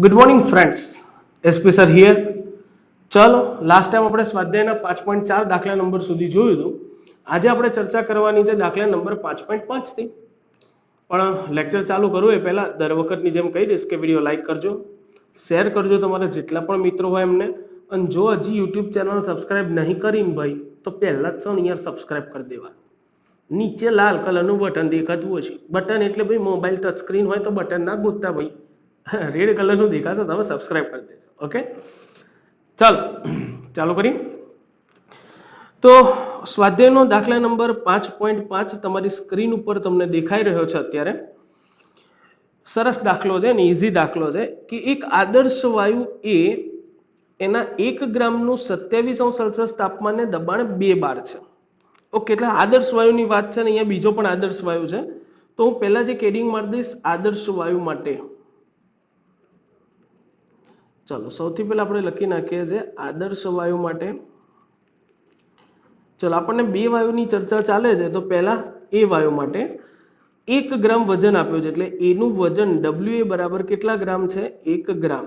Good morning friends, SP sir here. ચલો, last time આપણે સ્વાધ્યાયના 5.4 દાખલા નંબર સુધી જોયું હતું. આજે આપણે ચર્ચા કરવાની છે દાખલા નંબર 5.5 થી. પણ લેક્ચર ચાલુ કરવું એ પહેલા દર વખતની જેમ કહી દઈશ કે વિડીયો લાઈક કરજો, શેર કરજો તમારા જેટલા પણ મિત્રો હોય એમને. અને જો હજી યુટ્યુબ ચેનલ સબસ્ક્રાઇબ નહીં કરીને ભાઈ તો પહેલા જ યાર સબસ્ક્રાઇબ કરી દેવા. નીચે લાલ કલરનું બટન દેખાતું હશે. બટન એટલે ભાઈ મોબાઈલ ટચ સ્ક્રીન હોય તો બટન ના ગોતતા ભાઈ, રેડ કલરનું દેખાશે, તમે સબસ્ક્રાઇબ કરી દેજો. ઓકે, ચાલો ચાલુ કરી. તો સ્વાધ્યાયનો દાખલા નંબર 5.5 તમારી સ્ક્રીન ઉપર તમને દેખાઈ રહ્યો છે અત્યારે. સરસ દાખલો છે ને, ઈઝી દાખલો છે કે એક આદર્શ વાયુ એ એના 1 ગ્રામનું 27°C તાપમાને દબાણ 2 બાર છે. ઓકે, એટલે આદર્શ વાયુની વાત છે ને, અહીંયા બીજો પણ આદર્શ વાયુ છે. તો હું પહેલા જે કેડિંગ મારી દઈશ આદર્શ વાયુ માટે. ચલો, સૌથી પહેલા આપણે લખી નાખીએ છીએ આદર્શ વાયુ માટે. ચલો, આપણને બે વાયુની ચર્ચા ચાલે છે, તો પહેલા એ વાયુ માટે 1 ગ્રામ વજન આપ્યું છે, એટલે એનું વજન WA બરાબર કેટલા ગ્રામ છે? 1 ગ્રામ.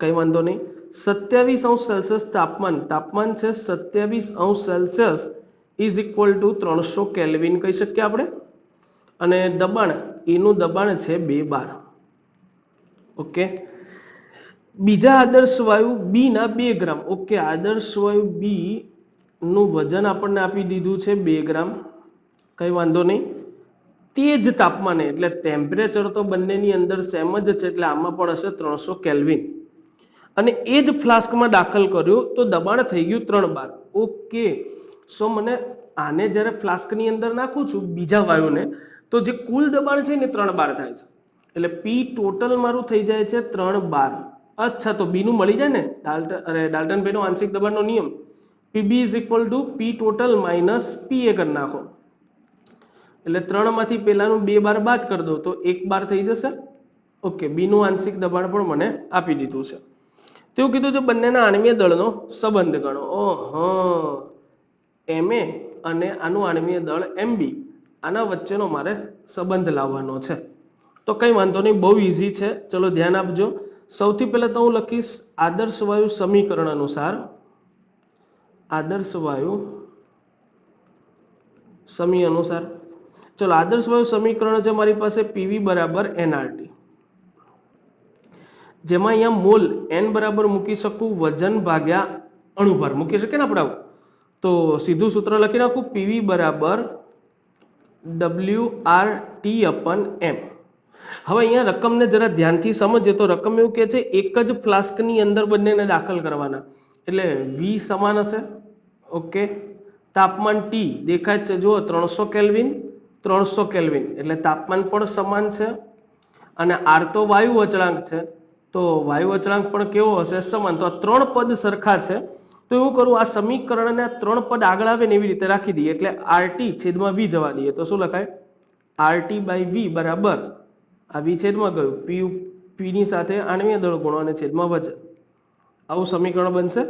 કઈ વાંધો નહીં. 27°C તાપમાન છે 27°C is equal two 300 kelvin કહી શકીએ આપણે. અને દબાણ, એનું દબાણ છે 2 બાર. ઓકે, બીજા આદર્શ વાયુ બી ના 2 ગ્રામ. ઓકે, આદર્શ વાયુ બી નું વજન આપણને આપી દીધું છે 2 ગ્રામ. કઈ વાંધો નહીં. તે જ તાપમાને, એટલે ટેમ્પરેચર તો બંનેની અંદર સેમ જ છે, એટલે આમાં પણ હશે 300 કેલ્વિન. અને એ જ ફ્લાસ્કમાં દાખલ કર્યું તો દબાણ થઈ ગયું 3 બાર. ઓકે, સો મને આને જ્યારે ફ્લાસ્કની અંદર નાખું છું બીજા વાયુને, તો જે કુલ દબાણ છે ને 3 બાર થાય છે. એટલે પી ટોટલ મારું થઈ જાય છે 3 બાર. અચ્છા, તો બી નું મળી જાય ને, ડાલ્ટનભાઈનો આંશિક દબાણનો નિયમ, PB is equal to P total minus P A કરી નાખો. એટલે 3 માંથી પહેલાનું 2 બાર બાદ કરી દો તો 1 બાર થઈ જશે. ઓકે, બી નું આંશિક દબાણ પણ મને આપી દીધું છે. તેવું કીધું છે બંનેના આણ્વીય દળનો સંબંધ ગણો. ઓહો, MA અને આનું આણ્વીય દળ MB, આના વચ્ચેનો મારે સંબંધ લાવવાનો છે. તો કઈ વાંધો નહીં, બહુ ઈઝી છે. ચલો ધ્યાન આપજો. સૌથી પહેલા તો હું લખીશ આદર્શ વાયુ સમીકરણ અનુસાર. આદર્શ વાયુ સમી અનુસાર. ચલો, આદર્શ વાયુ સમીકરણ છે મારી પાસે પીવી બરાબર NRT, જેમાં અહીંયા મોલ n બરાબર મૂકી શકું વજન ભાગ્યા અણુભાર મૂકી શકીએ ને આપણે આવું. તો સીધું સૂત્ર લખી નાખું, પીવી બરાબર WRT/m. હવે અહીંયા રકમને જરા ધ્યાનથી સમજીએ તો રકમ એવું કહે છે એક જ ફ્લાસ્કની અંદર બંનેને દાખલ કરવાના, એટલે V સમાન હશે. ઓકે, તાપમાન T દેખાય છે, જુઓ 300 કેલ્વિન 300 કેલ્વિન, એટલે તાપમાન પણ સમાન છે. અને R તો વાયુ અચળાંક છે, તો વાયુ અચળાંક પણ કેવો હશે? સમાન. તો આ 3 પદ સરખા છે. તો એવું કરું, આ સમીકરણને 3 પદ આગળ આવે ને એવી રીતે રાખી દઈએ, એટલે RT છેદમાં V જવા દઈએ તો શું લખાય? RT/V બરાબર આ V છેદમાં ગયું P ની સાથે આણ્વીય દળ ગુણો અને છેદમાં વજન. આવું સમીકરણ બનશે.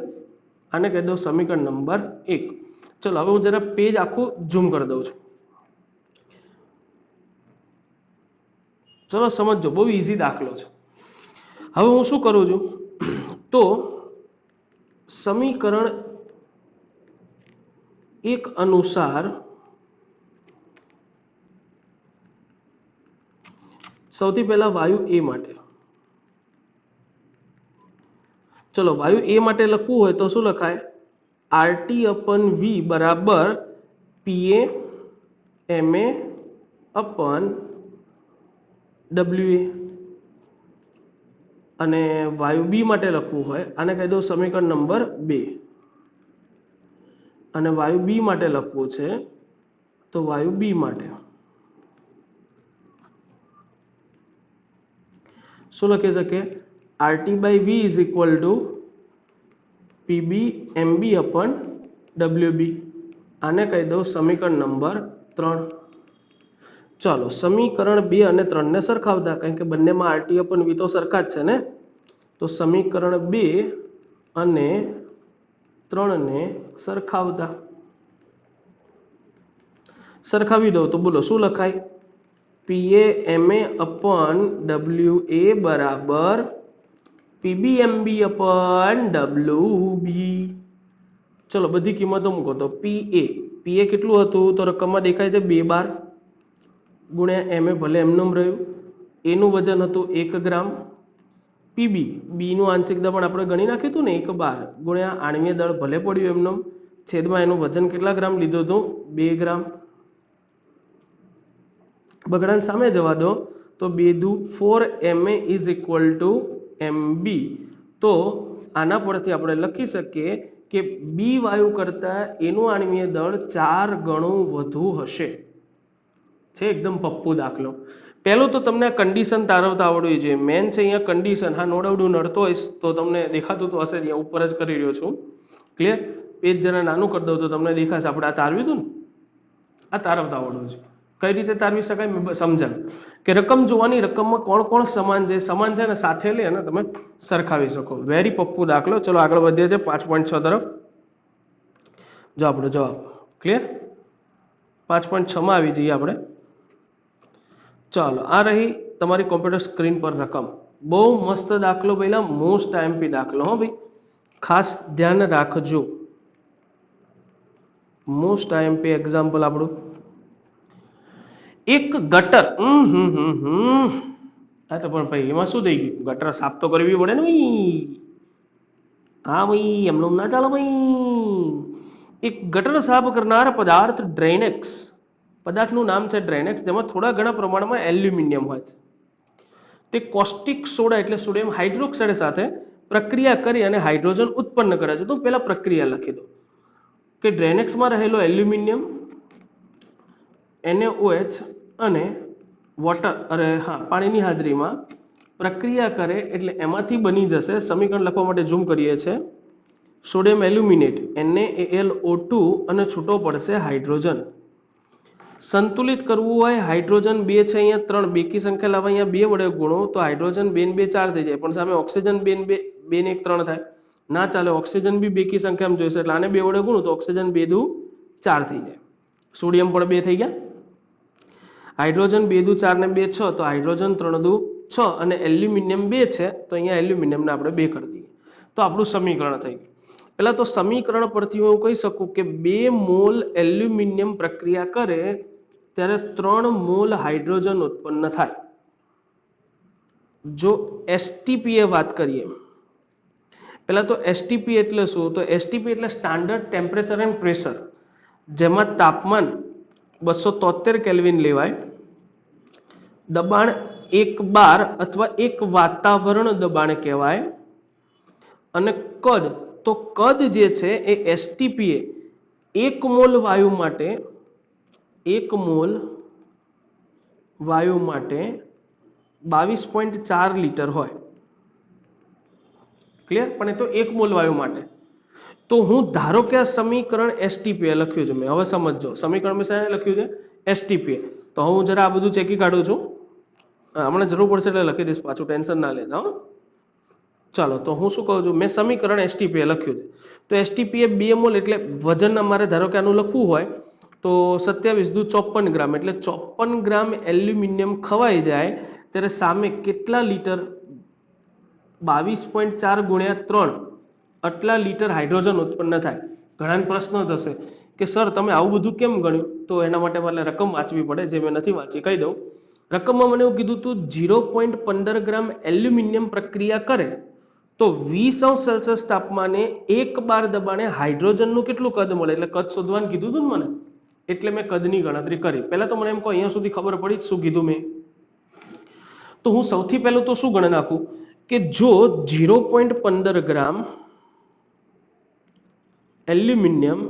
આને કહી દઉં સમીકરણ નંબર 1. ચલો, હવે હું જરા પેજ આખું ઝૂમ કરી દઉં છું. ચલો સમજો, બહુ ઈઝી દાખલો છે. હવે હું શું કરું છું, તો સમીકરણ 1 અનુસાર સૌથી પહેલા વાયુ એ માટે. ચલો, વાયુ એ માટે લખવું હોય તો શું લખાય? RT/V બરાબર PA MA અપન WA. અને વાયુ બી માટે લખવું હોય, આને કહી દઉં સમીકરણ નંબર 2. અને વાયુ બી માટે લખવું છે તો વાયુ બી માટે શું લખી શકે? RT/V is equal two PB MB અપન WB. આને કહી દઉં સમીકરણ નંબર 3. ચાલો, સમીકરણ 2 અને 3 ને સરખાવતા, કારણ કે બંનેમાં RT/V તો સરખા જ છે ને, તો સમીકરણ 2 અને 3 ને સરખાવી દઉં તો બોલો શું લખાય? PA MA અપન WA બરાબર PbMb અપન WB. ચલો બધી કિંમતો મૂકો તો PA કેટલું હતું તો રકમમાં દેખાય છે 2 બાર ગુણ્યા MA ભલે એમનું રહ્યું. એનું વજન હતું 1 ગ્રામ. PB નું આંશિક દબાણ આપણે ગણી નાખ્યું હતું ને 1 બાર ગુણ્યા આણ્વીય દળ ભલે પડ્યું એમનું છેદમાં એનું વજન કેટલા ગ્રામ લીધું હતું 2 ગ્રામ. બગડાને સામે જવા દો તો 2 દુ 4 MA is equal two MB. તો આના પરથી આપણે લખી શકીએ કે B વાયુ કરતા એનું આણ્વીય દળ 4 ગણું વધુ હશે. છે એકદમ પપ્પુ દાખલો. પહેલું તો તમને કન્ડિશન તારવતા આવડવી જોઈએ. મેન છે અહીંયા કન્ડિશન. હા નોડાવડું નડતો હોય તો તમને દેખાતું તો હશે, અહીંયા ઉપર જ કરી રહ્યો છું. ક્લિયર? પેજ જરા નાનું કરી દઉં તો તમને દેખાશે. આપણે આ તારવ્યું હતું ને, આ તારવતા આવડવું છે. કઈ રીતે તારવી શકાય મેં સમજાવ કે રકમ જોવાની, રકમમાં કોણ કોણ સમાન છે ને સાથે લઈ અને તમે સરખાવી શકો. વેરી પપ્પુ દાખલો. ચલો આગળ વધીએ છે 5.6 તરફ. જો આપણો જવાબ ક્લિયર 5.6 માં આવી જઈએ આપણે. ચાલો આ રહી તમારી કોમ્પ્યુટર સ્ક્રીન પર રકમ. બહુ મસ્ત દાખલો પહેલા, મોસ્ટ આઈએમપી દાખલો. હો ભાઈ ખાસ ધ્યાન રાખજો. મોસ્ટ આઈએમપી એક્ઝામ્પલ આપણું એક ગટર. હા તો પણ ભાઈ એમાં શું થઈ ગયું? ગટર સાફ તો કરવી પડે ને ભાઈ. હા ભાઈ એમનું ના ચાલો ભાઈ. એક ગટર સાફ કરનાર પદાર્થ ડ્રેનેક્સ. પદાર્થનું નામ છે ડ્રેનેક્સ, જેમાં થોડા ઘણા પ્રમાણમાં એલ્યુમિનિયમ હોય છે. તે કોસ્ટિક સોડા એટલે સોડિયમ હાઇડ્રોક્સાઇડ સાથે પ્રક્રિયા કરી અને હાઇડ્રોજન ઉત્પન્ન કરે છે. તો પહેલા પ્રક્રિયા લખી દો કે ડ્રેનેક્સમાં રહેલો એલ્યુમિનિયમ NaOH અને વોટર પાણીની હાજરીમાં પ્રક્રિયા કરે એટલે એમાંથી બની જશે. સમીકરણ લખવા માટે ઝૂમ કરીએ છીએ. સોડિયમ એલ્યુમિનેટ NaAlO2 અને છૂટો પડશે હાઇડ્રોજન. સંતુલિત કરવું હોય હાઇડ્રોજન 2 છે, અહીંયા 3 બેકી સંખ્યા લાવવા અહીંયા 2 વડે ગુણો તો હાઇડ્રોજન 2 ને 2 4 થઈ જાય, પણ સામે ઓક્સિજન 2 ને 1 3 થાય. ના ચાલે, ઓક્સિજન બી બેકી સંખ્યામાં જોઈશે એટલે આને 2 વડે ગુણો તો ઓક્સિજન 2 દુ 4 થઈ જાય. સોડિયમ પણ 2 થઈ ગયા. હાઇડ્રોજન 2 દુ 4 ને 2 6 તો હાઇડ્રોજન 3 દુ 6 અને એલ્યુમિનિયમ 2 છે તો અહીંયા એલ્યુમિનિયમને આપણે 2 કરી દઈએ તો આપણું સમીકરણ થઈ ગયું. પહેલા તો સમીકરણ પરથી હું કહી શકું કે 2 મોલ એલ્યુમિનિયમ પ્રક્રિયા કરે ત્યારે 3 મોલ હાઇડ્રોજન ઉત્પન્ન થાય. જો STP એ વાત કરીએ, પહેલા તો STP એટલે શું? તો STP એટલે સ્ટાન્ડર્ડ ટેમ્પરેચર એન્ડ પ્રેશર, જેમાં તાપમાન 273 કેલ્વિન લેવાય, દબાણ 1 બાર અથવા 1 વાતાવરણ દબાણ કહેવાય, અને કદ તો કદ જે છે એ STP એ 1 મોલ વાયુ માટે 22.4 લીટર હોય. ક્લિયર? પણ એ તો 1 મોલ વાયુ માટે. તો હું ધારો કે આ સમીકરણ STP લખ્યું છે મેં, હવે સમજો સમીકરણ મેં શાને લખ્યું છે? STP. તો હું જરા આ બધું ચેકી કાઢું છું, હમણાં જરૂર પડશે એટલે લખી દઈશ, પાછું ટેન્શન ના લેતા. ચાલો તો હું શું કહું છું, મેં સમીકરણ STP લખ્યું છે. તો STP એ 2 મોલ એટલે વજન અમારે ધારો કે આનું લખવું હોય તો 27 દુ 54 ગ્રામ એટલે 54 ગ્રામ એલ્યુમિનિયમ ખવાઈ જાય ત્યારે સામે કેટલા લીટર? 22.4 ગુણ્યા 3 આટલા લીટર હાઇડ્રોજન ઉત્પન્ન થાય. ઘણા પ્રશ્નો થશે કે સર તમે આવું બધું કેમ ગણ્યું? તો એના માટે મારે રકમ વાંચવી પડે, જે મેં નથી વાંચી. કહી દઉં, રકમમાં મને એવું કીધું હતું 0.15 ગ્રામ એલ્યુમિનિયમ પ્રક્રિયા કરે તો 20°C તાપમાને 1 બાર દબાણે હાઇડ્રોજનનું કેટલું કદ મળે? એટલે કદ શોધવાનું કીધું હતું ને મને, એટલે મેં કદની ગણતરી કરી. પહેલા તો મને એમ કહો અહીંયા સુધી ખબર પડી શું કીધું મેં? તો હું સૌથી પહેલું તો શું ગણ નાખું કે જો 0.15 ગ્રામ એલ્યુમિનિયમ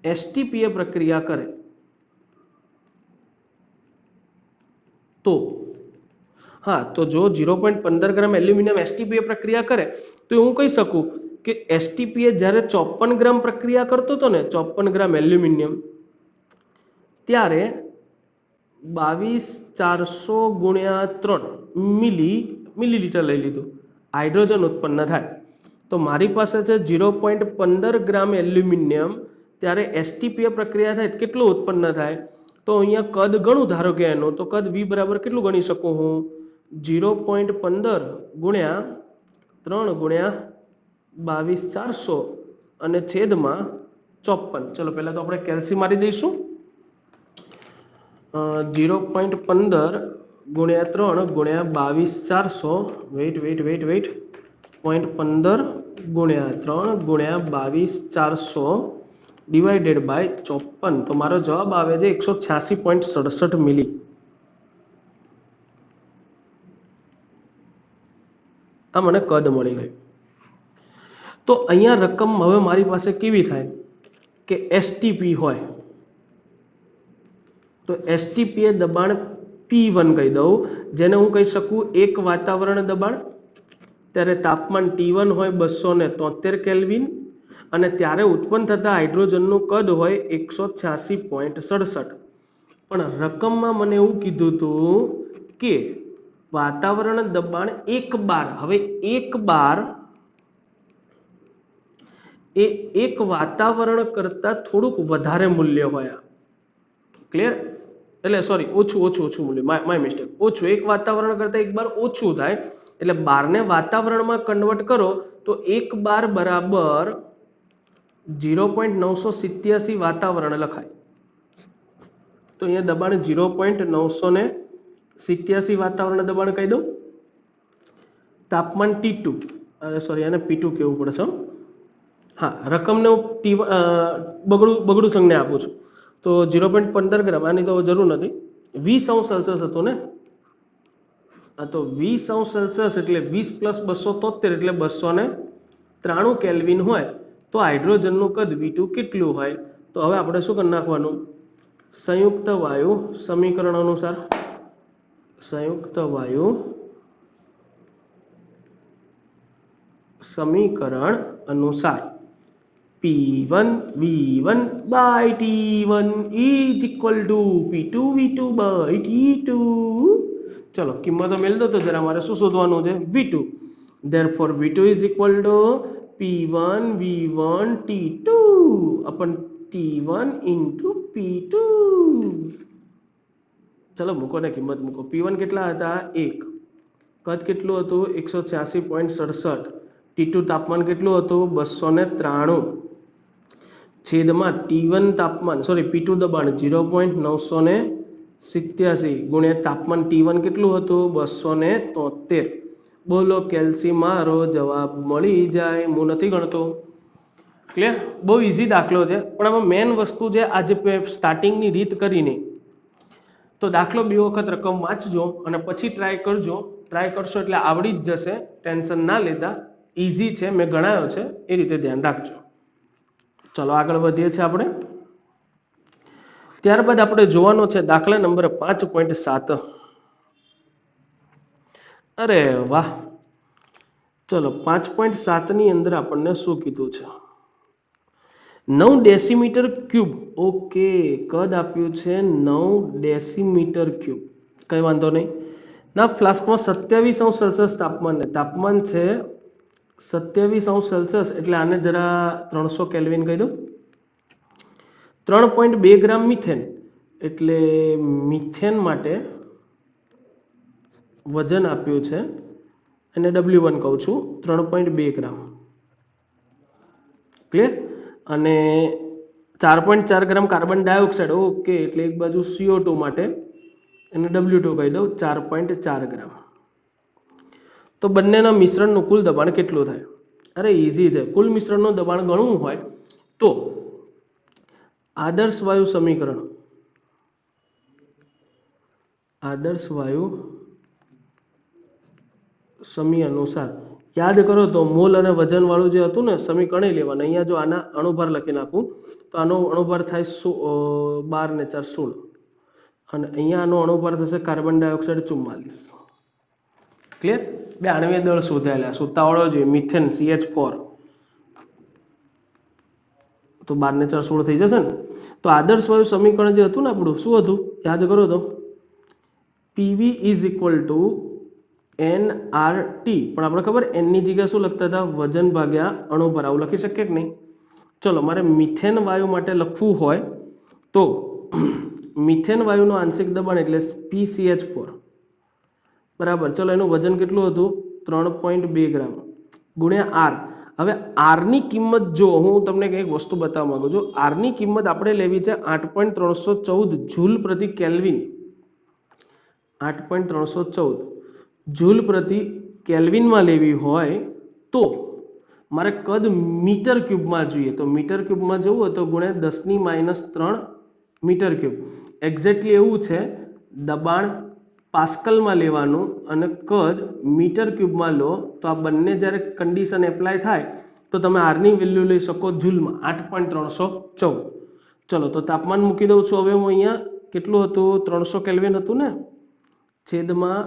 STP એ પ્રક્રિયા કરે તો તો જો 0.15 ગ્રામ એલ્યુમિનિયમ STP એ પ્રક્રિયા કરે તો હું કહી શકું કે STP એ જ્યારે 54 ગ્રામ પ્રક્રિયા કરતો હતો ને, 54 ગ્રામ એલ્યુમિનિયમ, ત્યારે 22,400 ગુણ્યા 3 મિલીલીટર લઈ લીધું હાઇડ્રોજન ઉત્પન્ન થાય. તો મારી પાસે છે 0.15 ગ્રામ એલ્યુમિનિયમ, ત્યારે STP એ પ્રક્રિયા થાય કેટલું ઉત્પન્ન થાય? તો અહીંયા કદ ગણું ધારો કે એનું, તો કદ V બરાબર કેટલું ગણી શકું હું? 0.15 ગુણ્યા 3 ગુણ્યા 22,400 અને છેદમાં 54. ચલો પહેલા તો આપણે કેલ્સી મારી દઈશું. 0.15 ગુણ્યા 3 ગુણ્યા 22,400 વેઇટ 0.15 ગુણ્યા 3 ગુણ્યા 22,400 ડિવાઇડેડ બાય 54. તો મારો જવાબ આવે છે 186.67 મિલી. આ મને કદ મળી ગયું. તો અહીંયા રકમ હવે મારી પાસે કેવી થાય કે એસટીપી હોય તો એસટીપી એ દબાણ P1 કહી દઉં, જેને હું કહી શકું એક વાતાવરણ દબાણ. ત્યારે તાપમાન T1 હોય 273 કેલ્વિન અને ત્યારે ઉત્પન્ન થતા હાઇડ્રોજનનું કદ હોય 186.67. પણ રકમમાં મને એવું કીધું હતું કે વાતાવરણ દબાણ 1 બાર. હવે 1 બાર એ એક વાતાવરણ કરતા થોડુંક વધારે મૂલ્ય હોય. ક્લિયર? એટલે સોરી, ઓછું મૂલ્ય, માય મિસ્ટેક. ઓછું, એક વાતાવરણ કરતા 1 બાર ઓછું થાય. એટલે 12 ને વાતાવરણમાં કન્વર્ટ કરો તો 1 બાર બરાબર 0.987 વાતાવરણ લખાય. તો અહીંયા દબાણ 0.987 વાતાવરણ દબાણ કહી દઉં. તાપમાન T2, સોરી આને P2 કેવું પડશે. હા, રકમને હું બગડું સંજ્ઞા આપું છું. તો 0.15 ગ્રામ, આની તો જરૂર નથી. 20°C હતું ને. આ તો 20°C એટલે 20 + 273 એટલે 293 કેલ્વિન હોય. તો હાઇડ્રોજનનું કદ V2 કેટલું હોય? તો હવે આપણે શું કરી નાખવાનું? સંયુક્ત વાયુ સમીકરણ અનુસાર P1 V1 by T1 is equal to P2 V2 by T2. ચલો કિંમતો મેળ દો. તો જરા મારે શું શોધવાનું છે? V2. therefore V2 is equal to P1 V1 T2 upon T1 into P2. ચલો મૂકો ને કિંમત મૂકો. P1 કેટલા હતા? 1. કદ કેટલું હતું? 186.67. T2 તાપમાન કેટલું હતું? 293. છેદમાં T1 તાપમાન P2 દબાણ 0.987 ગુણ્યા તાપમાન T1 કેટલું હતું? 273. બોલો કેલ્સી મારો જવાબ મળી જાય. હું નથી ગણતો. ક્લિયર? બહુ ઈઝી દાખલો છે, પણ આમાં મેન વસ્તુ છે આજે સ્ટાર્ટિંગની રીત કરીને. તો દાખલો 2 વખત રકમ વાંચજો અને પછી ટ્રાય કરજો. ટ્રાય કરશો એટલે આવડી જ જશે. ટેન્શન ના લેતા, ઈઝી છે, મેં ગણાયો છે, એ રીતે ધ્યાન રાખજો. ચલો આગળ વધીએ છીએ આપણે. ત્યારબાદ આપણે જોવાનો છે દાખલા નંબર 5.7. અરે વાહ! ચલો 5.7 ની અંદર આપણને શું કીધું છે? 9 ડેસીમીટર ક્યુબ. ઓકે, કદ આપ્યું છે 9 ડેસીમીટર ક્યુબ. કઈ વાંધો નહીં. ના ફ્લાસ્કમાં 27°C તાપમાન છે 27°C. એટલે આને જરા 300 કેલ્વિન કહી દો. 3.2 ગ્રામ મિથેન. એટલે મિથેન માટે વજન આપ્યું છે અને W1 કહું છું 3.2 ગ્રામ. ક્લિયર? અને 4.4 ગ્રામ કાર્બન ડાયોક્સાઇડ. ઓકે, એટલે એક બાજુ CO2 માટે એને W2 કહી દઉં 4.4 ગ્રામ. તો બંનેના મિશ્રણનું કુલ દબાણ કેટલું થાય? અરે ઈઝી છે. કુલ મિશ્રણનું દબાણ ગણવું હોય તો આદર્શ વાયુ સમી અનુસાર યાદ કરો તો મોલ અને વજન વાળું જે હતું ને સમીકરણ લેવાનું. અહીંયા જો આના અણુભાર લખી નાખું તો આનો અણુભાર થાય 12 ને 4 16 અને અહીંયા આનો અણુભાર થશે કાર્બન ડાયોક્સાઇડ 44. ક્લિયર? બે આણ્વીય દળ શોધાયેલા, સુતાવાળો જોઈએ મિથેન CH4. તો 12 ને 4 16 થઈ જશે ને. તો આદર્શ વાયુ સમીકરણ જે હતું ને આપણું, શું હતું યાદ કરો તો? PV is equal to nRT. પણ આપણે ખબર n ની જગ્યાએ શું લખતા હતા? વજન ભાગ્યા અણુભાર. આવું લખી શકીએ કે નહીં? ચલો મારે મિથેન વાયુ માટે લખવું હોય તો મિથેન વાયુનો આંશિક દબાણ એટલે PCH4 બરાબર. ચલો એનું વજન કેટલું હતું? 3.2 ગ્રામ ગુણ્યા આર. હવે આરની કિંમત જો હું તમને કંઈક વસ્તુ બતાવવા માંગુ છું. આરની કિંમત આપણે લેવી છે 8.314 જૂલ પ્રતિ કેલ્વિન. 8.314 જૂલ પ્રતિ કેલ્વિનમાં લેવી હોય તો મારે કદ મીટર ક્યુબમાં જોઈએ. તો મીટર ક્યુબમાં જવું હોય તો ગુણ્યા 10⁻³ મીટર ક્યુબ. એક્ઝેક્ટલી એવું છે. દબાણ પાસ્કલમાં લેવાનું અને કદ મીટર ક્યુબમાં લો તો આ બંને જ્યારે કન્ડિશન એપ્લાય થાય તો તમે આરની વેલ્યુ લઈ શકો જૂલમાં 8.314. ચલો તો તાપમાન મૂકી દઉં છું હવે હું અહીંયા. કેટલું હતું? 300 કેલ્વિન હતું ને, છેદમાં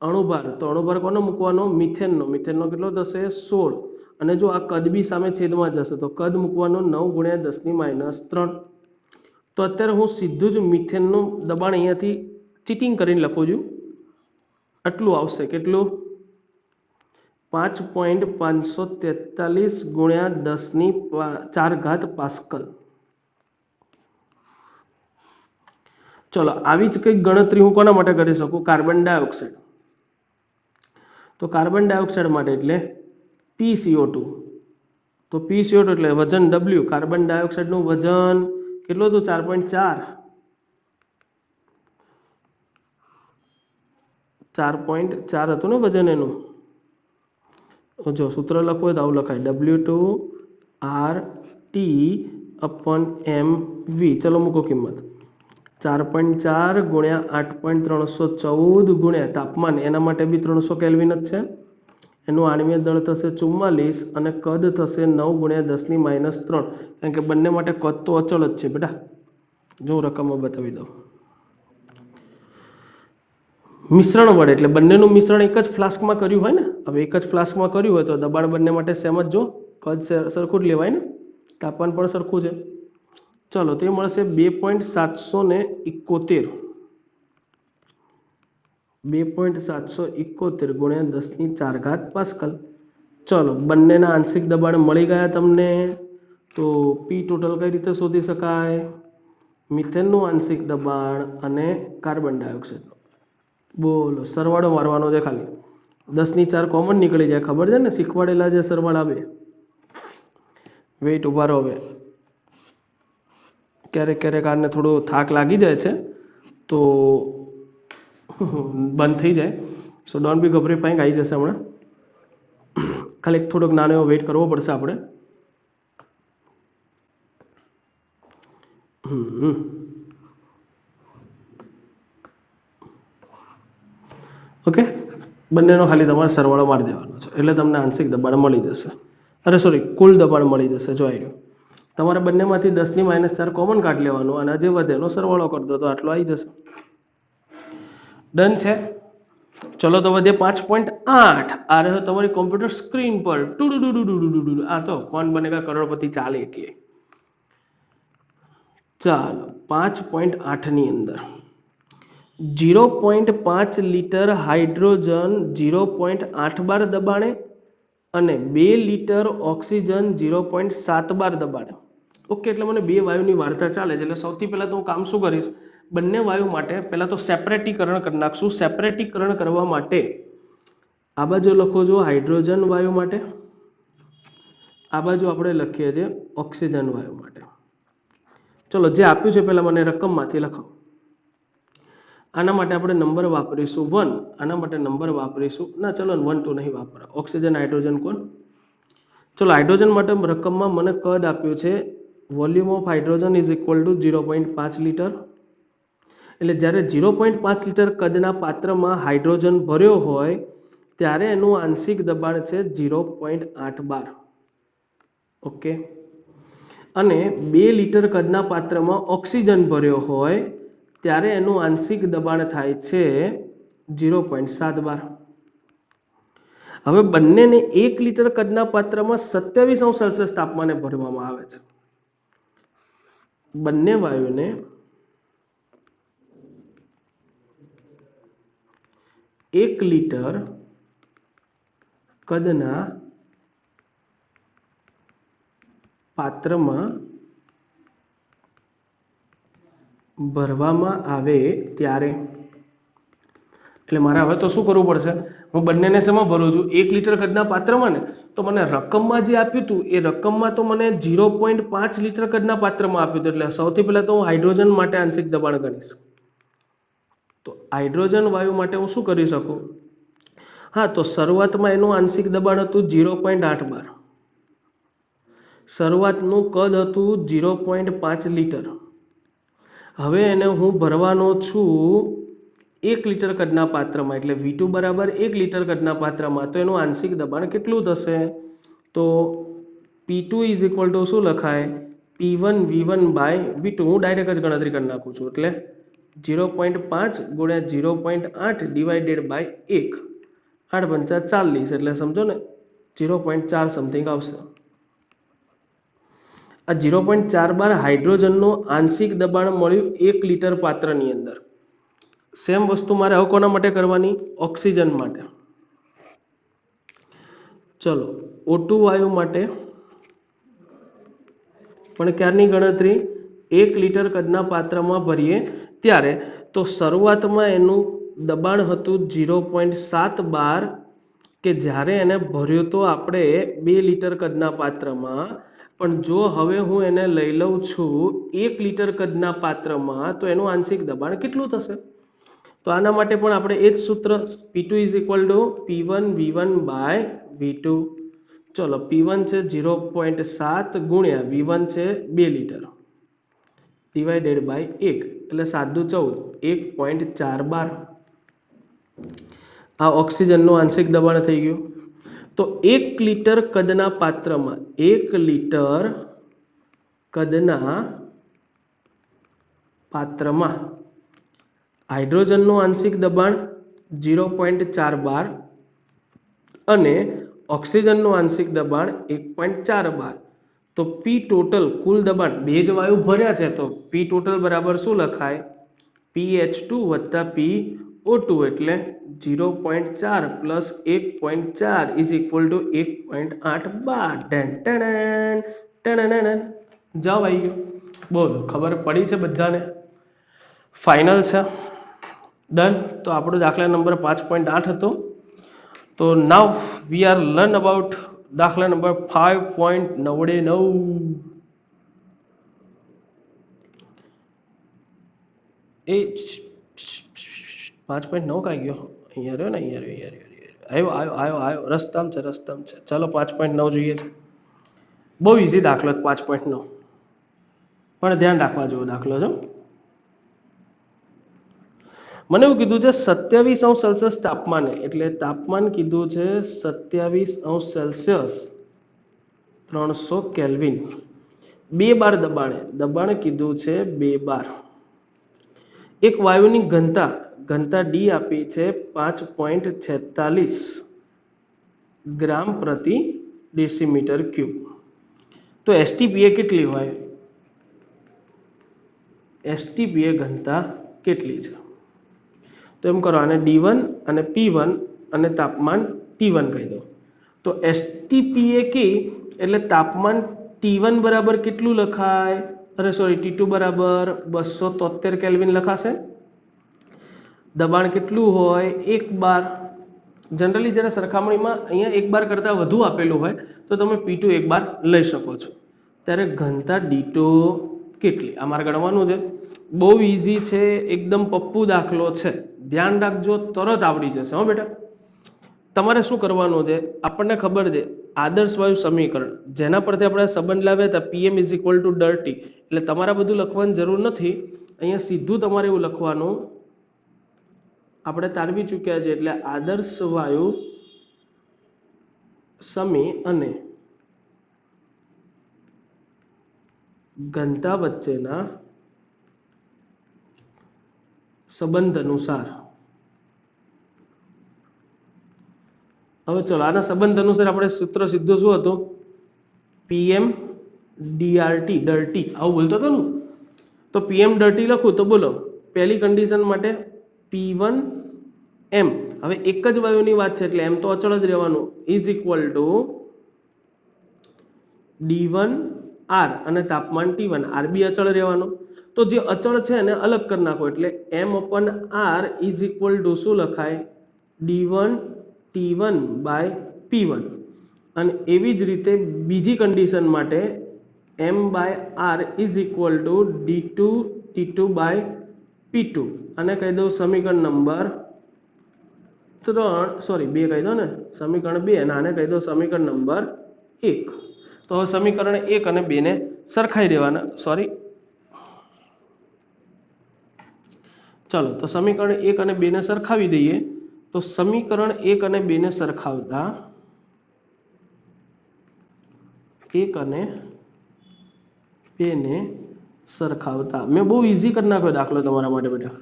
અણુભાર. તો અણુભાર કોનો મૂકવાનો? મિથેનનો. મિથેનનો કેટલો થશે? 16. અને જો આ કદ બી સામે છેદમાં જશે તો કદ મૂકવાનો 9 × 10⁻³ તો અત્યારે હું સીધું જ મિથેનનું દબાણ અહીંયાથી ચીટિંગ કરીને લખું છું. આટલું આવશે. કેટલું? 5.543 × 10⁴ પાસ્કલ. ચલો આવી જ કંઈક ગણતરી હું કોના માટે કરી શકું? Carbon dioxide. તો કાર્બન ડાયોક્સાઇડ માટે એટલે PCO2. તો PCO2 એટલે વજન W. કાર્બન ડાયોક્સાઇડનું વજન કેટલું હતું? 4.4. 4.4 હતું ને વજન એનું. જો સૂત્ર લખવું હોય તો આવું લખાય W2RT/mV. ચલો મૂકો કિંમત. 4.4 × 8.314 ગુણ્યા તાપમાન એના માટે બી 300 કેલ્વિન જ છે. એનું આણ્વીય દળ થશે 44 અને કદ થશે 9 × 10⁻³ કારણ કે બંને માટે કદ તો અચળ જ છે બેટા. જો રકમમાં બતાવી દઉં. મિશ્રણ વડે એટલે બંનેનું મિશ્રણ એક જ ફ્લાસ્કમાં કર્યું હોય ને. હવે એક જ ફ્લાસ્કમાં કર્યું હોય તો દબાણ બંને માટે સેમ જ. જો કદ સરખું જ લેવાય ને, તાપમાન પણ સરખું છે. ચલો તે મળશે 2.771. 2.771 × 10⁴ પાસ્કલ. ચલો બંનેના આંશિક દબાણ મળી ગયા તમને. તો પી ટોટલ કઈ રીતે શોધી શકાય? મિથેનનું આંશિક દબાણ અને કાર્બન ડાયોક્સાઇડનું. બોલો સરવાળો મારવાનો છે ખાલી. 10⁴ કોમન નીકળી જાય. ખબર છે ને શીખવાડેલા જે સરવાળા બે. વેઇટ ઉભા રહો. હવે ક્યારેક આને થોડો થાક લાગી જાય છે તો બંધ થઈ જાય. સો ડોન્ટ બી ગભરાઈ. આવી જશે હમણાં. ખાલી થોડોક નાનો એવો વેઇટ કરવો પડશે આપણે. ઓકે, બંનેનો ખાલી તમારે સરવાળો મારી દેવાનો છે એટલે તમને આંશિક દબાણ મળી જશે. અરે સોરી, કુલ દબાણ મળી જશે. જો આવી રહ્યું. તમારે બંનેમાંથી 10⁻⁴ કોમન કાઢી લેવાનું અને જે વધે એનો સરવાળો કરી દો તો આટલો આવી જશે. ડન છે. ચલો તો વધે 5.8. આ રહ્યો તમારી કોમ્પ્યુટર સ્ક્રીન પર. આ તો કોણ બનેગા કરોડપતિ ચાલે એટલે. ચાલો 5.8 ની અંદર 0.5 લિટર હાઇડ્રોજન 0.8 બાર દબાણે અને 2 લિટર ઓક્સિજન 0.7 બાર દબાણે. ઓકે, એટલે મને બે વાયુની વાર્તા ચાલે છે. એટલે સૌથી પહેલા તો હું કામ શું કરીશ? બંને વાયુ માટે પહેલા તો સેપરેટીકરણ કરી નાખશું. સેપરેટીકરણ કરવા માટે આ બાજુ લખો છો હાઇડ્રોજન વાયુ માટે, આ બાજુ આપણે લખીએ છીએ ઓક્સિજન વાયુ માટે. ચલો જે આપ્યું છે પહેલા મને રકમમાંથી લખો. આના માટે આપણે નંબર વાપરીશું 1. આના માટે નંબર વાપરીશું ના, ચલો 1 2 નહીં વાપરા. ઓક્સિજન હાઇડ્રોજન કોણ? ચલો હાઇડ્રોજન માટે રકમમાં મને કદ આપ્યું છે volume of hydrogen is equal two 0.5 litre. એટલે જ્યારે 0.5 લિટર કદના પાત્રમાં હાઇડ્રોજન ભર્યો હોય ત્યારે એનું આંશિક દબાણ છે 0.8 બાર. ઓકે, અને 2 લિટર કદના પાત્રમાં ઓક્સિજન ભર્યો હોય ત્યારે એનું આંશિક દબાણ થાય છે 0.7 બાર. હવે બંનેને 1 લિટર કદના પાત્રમાં 27°C તાપમાને ભરવામાં આવે છે. બંને વાયુને 1 લિટર કદના પાત્રમાં ભરવામાં આવે ત્યારે એટલે મારે હવે તો શું કરવું પડશે, હું બંનેને શેમાં ભરું છું, 1 લીટર કદના પાત્રમાં ને, તો મને રકમમાં જે આપ્યું હતું એ રકમમાં તો મને 0.5 લીટર કદના પાત્રમાં આપ્યું હતું. એટલે સૌથી પહેલા તો હું હાઇડ્રોજન માટે આંશિક દબાણ ગણીશ. તો હાઇડ્રોજન વાયુ માટે હું શું કરી શકું, હા, તો શરૂઆતમાં એનું આંશિક દબાણ હતું 0.8 બાર, શરૂઆતનું કદ હતું 0.5 લીટર. હવે એને હું ભરવાનો છું 1 લીટર કદના પાત્રમાં, એટલે V2 બરાબર 1 લીટર કદના પાત્રમાં. તો એનું આંશિક દબાણ કેટલું થશે, તો P2 ઇઝ ઇક્વલ ટુ શું લખાય, P1 V1 બાય V2. હું ડાયરેક્ટ જ ગણતરી કરી નાખું છું, એટલે 0.5 ગુણ્યા 0.8 ડિવાઇડેડ બાય 1, 8 પંચા 40, એટલે સમજો ને 0.4 સમથિંગ આવશે. આ 0.4 બાર હાઇડ્રોજનનું આંશિક દબાણ મળ્યું 1 લીટર પાત્રની અંદર. સેમ વસ્તુ મારે હવે કોના માટે કરવાની, ઓક્સિજન માટે. ચલો O2 વાયુ માટે પણ ક્યારની ગણતરી, 1 લીટર કદના પાત્રમાં ભરીએ ત્યારે. તો શરૂઆતમાં એનું દબાણ હતું 0.7 બાર, કે જ્યારે એને ભર્યો તો આપણે 2 લીટર કદના પાત્રમાં. પણ જો હવે હું એને લઈ લઉં છું 1 લીટર કદના પાત્રમાં, તો એનું આંશિક દબાણ કેટલું થશે. તો આના માટે પણ આપણે એ જ સૂત્ર, P2 is equal two P1 V1 by V2. ચલો P1 છે 0.7 ગુણ્યા V1 છે 2 લીટર ડિવાઇડેડ બાય 1, એટલે 7 દુ 14, 1.4 બાર. આ ઓક્સિજનનું આંશિક દબાણ થઈ ગયું. તો 1 લીટર કદના પાત્રમાં, 1 લીટર કદના પાત્રમાં હાઇડ્રોજનનું આંશિક દબાણ 0.4 બાર અને ઓક્સિજનનું આંશિક દબાણ 1.4 બાર. તો P ટોટલ કુલ દબાણ, બે જ વાયુ ભર્યા છે, તો P ટોટલ બરાબર શું લખાય, PH2 વત્તા PO2, એટલે 0.4 પ્લસ 1.4 ઇઝ ઇક્વલ ટુ 1.8 બાર. જવાબ આવી ગયો. બોલો, ખબર પડી છે બધાને, ફાઇનલ છે, ડન. તો આપણો દાખલા નંબર 5.8 હતો. તો નાવ વી આર લર્ન અબાઉટ દાખલા નંબર 5.99. એ 5.9 કાંઈ ગયો, અહીંયા રહ્યો ને, અહીંયા રહ્યો, આવ્યો, રસ્તામાં છે. ચાલો 5.9 જોઈએ છે. બહુ ઇઝી દાખલો 5.9, પણ ધ્યાન રાખવા જેવો દાખલો છે. મને એવું કીધું છે 27°C તાપમાને, એટલે તાપમાન કીધું છે 27°C 300 કેલ્વિન, 2 બાર દબાણ કીધું છે 2 બાર. એક વાયુની ઘનતા D આપી છે 5.46 ગ્રામ પ્રતિ ડેસીમીટર ક્યુબ. તો STPA કેટલી હોય, STPA ઘનતા કેટલી છે, તો એમ કરો, આને D1 અને P1 અને તાપમાન T1 કહી દો. તો STPA કી એટલે તાપમાન T1 બરાબર કેટલું લખાય, T2 બરાબર 273 કેલ્વિન લખાશે. દબાણ કેટલું હોય, 1 બાર. જનરલી જ્યારે સરખામણીમાં અહીંયા 1 બાર કરતાં વધુ આપેલું હોય તો તમે P2 1 બાર લઈ શકો છો. ત્યારે ઘનતા D2 કેટલી, આ મારે ગણવાનું છે. બહુ ઇઝી છે, એકદમ પપ્પુ દાખલો છે, ધ્યાન રાખજો, તરત આવડી જશે. હો બેટા, તમારે શું કરવાનું છે, આપણને ખબર છે આદર્શ વાયુ સમીકરણ, જેના પરથી આપણે સંબંધ લાવ્યા હતા PM is equal two dirty, એટલે તમારે બધું લખવાની જરૂર નથી. અહીંયા સીધું તમારે એવું લખવાનું, આપણે તારવી ચૂક્યા છે, એટલે આદર્શ વાયુ સમી અને ઘનતા વચ્ચેના સંબંધ અનુસાર. હવે ચલો, આના સંબંધ અનુસાર આપણે સૂત્ર સીધું શું હતું, PM DRT, ડર્ટી, આવું બોલતો હતો ને. તો PM ડર્ટી લખું તો બોલો, પહેલી કન્ડિશન માટે P1 M, હવે એક જ વાયુની વાત છે એટલે M તો અચળ જ રહેવાનું, is equal two D1 R અને તાપમાન T1, R બી અચળ રહેવાનું. તો જે અચળ છે એને અલગ કરી નાખો એટલે m/r ઇઝ ઇક્વલ ટુ શું લખાય d1 t1 બાય p1 અને એવી જ રીતે બીજી કન્ડિશન માટે m/r is equal to d2 t2 by p2 અને કહી દઉં સમીકરણ નંબર 2 કહી દો ને સમીકરણ 2 અને આને કહી દો સમીકરણ નંબર 1 તો હવે સમીકરણ 1 અને 2 ને સરખાઈ દેવાના ચલો તો સમીકરણ 1 અને 2 ને સરખાવી દઈએ તો સમીકરણ 1 અને 2 ને સરખાવતા 1 અને 2 ને સરખાવતા મેં બહુ ઈઝી કરી નાખ્યો દાખલો તમારા માટે બેટા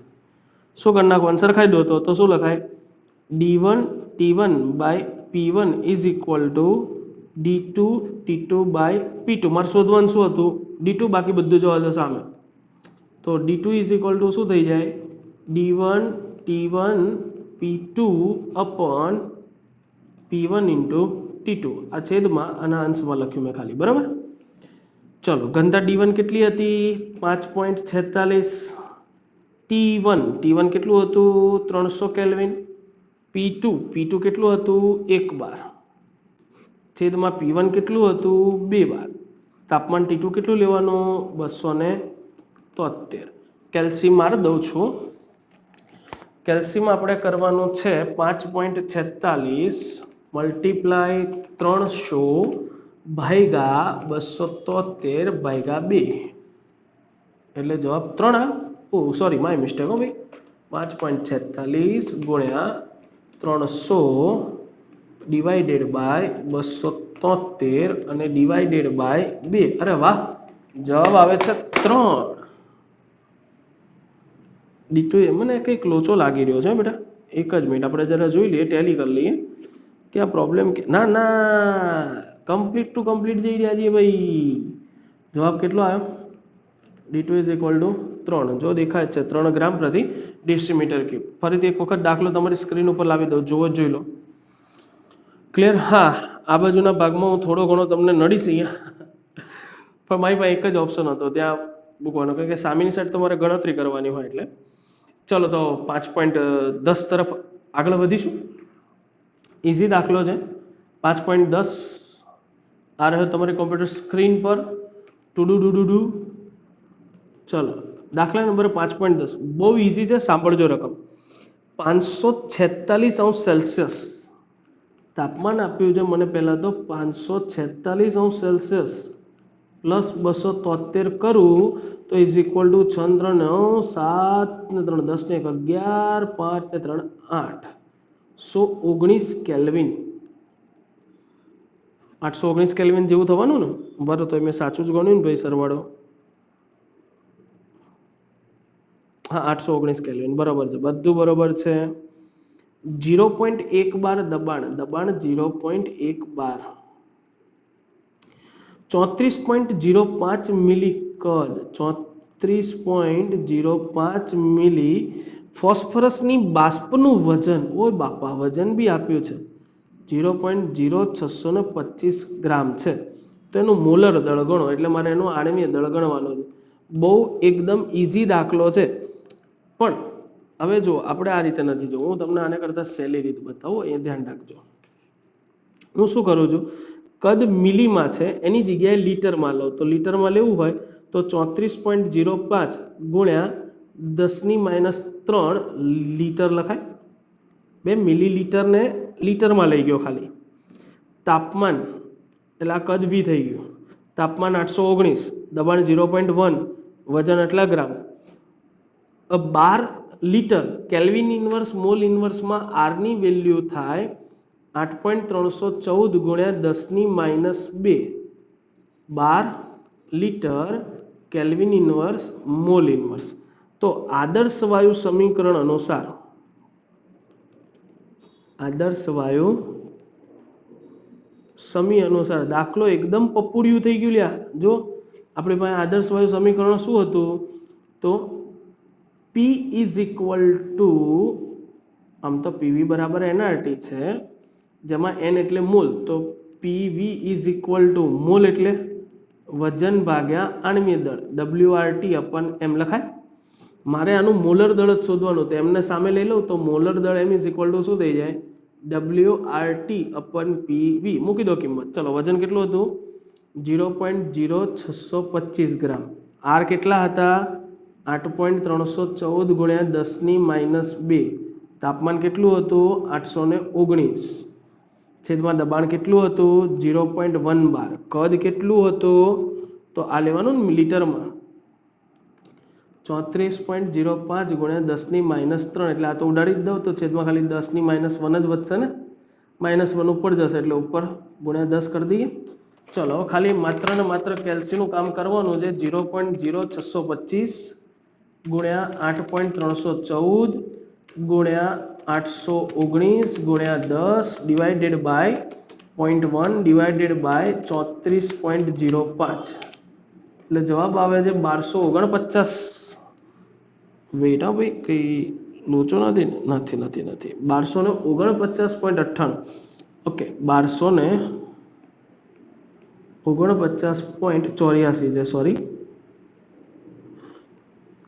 શું કરી નાખવાનું સરખાઈ દો તો શું લખાય d1 t1 by p1 is equal to d2 t2 by p2 મારે શોધવાનું શું હતું d2 બાકી બધું જવા દો સામે તો d2 ઇઝ ઇક્વલ ટુ શું થઈ જાય d1 t1 p2 upon p1 into t2 આ છેદમાં અને અંશમાં લખ્યું મેં ખાલી બરાબર ચલો ઘનતા d1 કેટલી હતી 5.46 t1 કેટલું હતું 300 કેલ્વિન p2 કેટલું હતું 1 બાર છેદમાં p1 કેટલું હતું 2 બાર તાપમાન t2 કેટલું લેવાનું 273 કેલ્શિયમ માર દઉં છું કેલ્શિયમ આપણે કરવાનું છે 5.46 મલ્ટીપ્લાય 300 ભાગ્યા 273 ભાગ્યા 2 એટલે જવાબ 3 માય મિસ્ટેક હો ભાઈ 5.46 ગુણ્યા 300 ડિવાઇડેડ બાય 273 અને ડિવાઇડેડ બાય 2 અરે વાહ જવાબ આવે છે 3 d2 મને કંઈક લોચો લાગી રહ્યો છે બેટા એક જ મિનિટ આપણે જરા જોઈ લઈએ ટેલી કરી લઈએ કે આ પ્રોબ્લેમ ના કમ્પ્લીટ ટુ કમ્પ્લીટ જઈ રહ્યા છીએ ભાઈ જવાબ કેટલો આવ્યો d2 ઇઝ ઇક્વલ ટુ 3 જો દેખાય છે 3 ગ્રામ પ્રતિ ડેસીમીટર ક્યુબ ફરીથી એક વખત દાખલો તમારી સ્ક્રીન ઉપર લાવી દઉં જોઈ લો ક્લિયર હા આ બાજુના ભાગમાં હું થોડો ઘણો તમને નડીશ અહીંયા પણ મારી પાસે એક જ ઓપ્શન હતો ત્યાં મૂકવાનો કારણ કે સામેની સાઈડ તમારે ગણતરી કરવાની હોય એટલે ચલો તો 5.10 તરફ આગળ વધીશું ઇઝી દાખલો છે 5.10 આ રહ્યો તમારી કોમ્પ્યુટર સ્ક્રીન પર ટુ ચલો દાખલા નંબર 5.10 બહુ ઇઝી છે સાંભળજો રકમ 546°C તાપમાન આપ્યું છે મને પહેલા તો 546°C પ્લસ 273 કરું તો ઇઝ ઇક્વલ ટુ 6 3 9 7 ને 3 10 ને 11 5 ને 3 8 119 કેલ્વિન 819 કેલ્વિન જેવું થવાનું ને બરાબર તો મેં સાચું જ ગણ્યું ને ભાઈ સરવાળો હા 819 કેલ્વિન બરાબર છે બધું બરાબર છે 0.1 બાર દબાણ 0.1 બાર 34.05 મિલી કદ 34.05 મિલી ફોસ્ફરસની બાષ્પનું વજન ઓય બાપા વજન બી આપ્યું છે 0.0625 ગ્રામ છે તો એનું મોલર દળ ગણો એટલે મારે એનું આણ્વીય દળ ગણવાનો છે બહુ એકદમ ઈઝી દાખલો છે પણ હવે જો આપણે આ રીતે નથી જો હું તમને આને કરતા સહેલી રીત બતાવું એ ધ્યાન રાખજો હું શું કરું છું કદ મિલીમાં છે એની જગ્યાએ લીટરમાં લઉં તો લીટરમાં લેવું હોય તો 34.05 ગુણ્યા 10⁻³ લીટર લખાય બે મિલીલીટરને લીટરમાં લઈ ગયો ખાલી તાપમાન એટલે આ કદ વી થઈ ગયું તાપમાન 819 દબાણ 0.1 વજન એટલા gram 12 litre kelvin inverse mole ઇન્વર્સમાં આર ની વેલ્યુ થાય 8.314 ગુણ્યા 10⁻², 12 litre kelvin inverse mole inverse. તો આદર્શ વાયુ સમીકરણ અનુસાર સમી અનુસાર દાખલો એકદમ પપુડિયું થઈ ગયું લ્યા. જો આપણી પાસે આદર્શ વાયુ સમીકરણ શું હતું તો P ઇઝ ઇક્વલ ટુ આમ તો PV બરાબર nRT છે જેમાં n એટલે મોલ તો PV is equal to mole એટલે વજન ભાગ્યા આણ્વીય દળ WRT અપન એમ લખાય. મારે આનું મોલર દળ જ શોધવાનું તો એમને સામે લઈ લઉં તો મોલર દળ M ઇઝ ઇક્વલ ટુ શું થઈ જાય WRT અપન PV મૂકી દો કિંમત. ચલો વજન કેટલું હતું 0.0625 ગ્રામ. R કેટલા હતા 8.314 ગુણ્યા 10⁻². તાપમાન કેટલું હતું 819 છેદમાં દબાણ કેટલું હતું 0.1 બાર. કદ કેટલું હતું તો આ લેવાનું ને લિટરમાં 34.05 ગુણ્યા 10⁻³ એટલે આ તો ઉડાડી જ દઉં તો છેદમાં ખાલી 10⁻1 જ વધશે ને -1 ઉપર જશે એટલે ઉપર ગુણ્યા 10 કરી દઈએ. ચલો ખાલી માત્ર ને માત્ર કેલ્સીનું કામ કરવાનું છે 0.0625 ગુણ્યા 8.314 ગુણ્યા 819 ગુણ્યા 10 ડિવાઇડેડ બાય 0.1 ડિવાઇડેડ બાય 34.05 એટલે જવાબ આવે છે 1249. વેટ હા ભાઈ કઈ લોચો નથી ને નથી 1249.98. ઓકે 1249.84 છે સોરી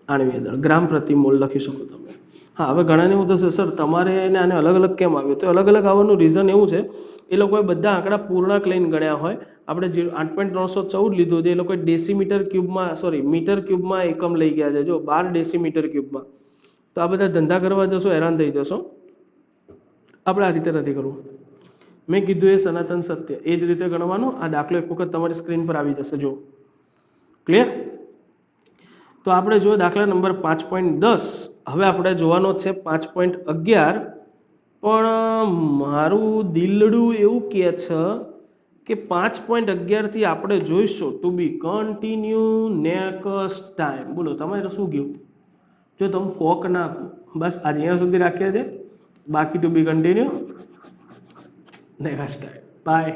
આણ્વીય દળ ગ્રામ પ્રતિ મોલ લખી શકો તમે. હા હવે ઘણાને એવું થશે સર તમારે એને આને અલગ અલગ કેમ આવ્યું તો અલગ અલગ આવવાનું રીઝન એવું છે એ લોકોએ બધા આંકડા પૂર્ણાંક લઈને ગણ્યા હોય. આપણે 8.314 લીધું છે એ લોકોએ ડેસીમીટર ક્યુબમાં સોરી મીટર ક્યુબમાં એકમ લઈ ગયા છે જો 12 ડેસીમીટર ક્યુબમાં. તો આ બધા ધંધા કરવા જશો હેરાન થઈ જશો. આપણે આ રીતે નથી કરવું. મેં કીધું એ સનાતન સત્ય એ જ રીતે ગણવાનું. આ દાખલો એક વખત તમારી સ્ક્રીન પર આવી જશે જો ક્લિયર. તો આપણે જો દાખલા નંબર 5.10 હવે આપણે જોવાનો છે 5.11 પણ મારું દિલડું એવું કહે છે કે 5.11 થી આપણે જોઈશું two be continue next time. બોલો તમારે શું કહ્યું જો તમે કોક ના બસ આજે અહીંયા સુધી રાખીએ છે બાકી to be continue next time. By.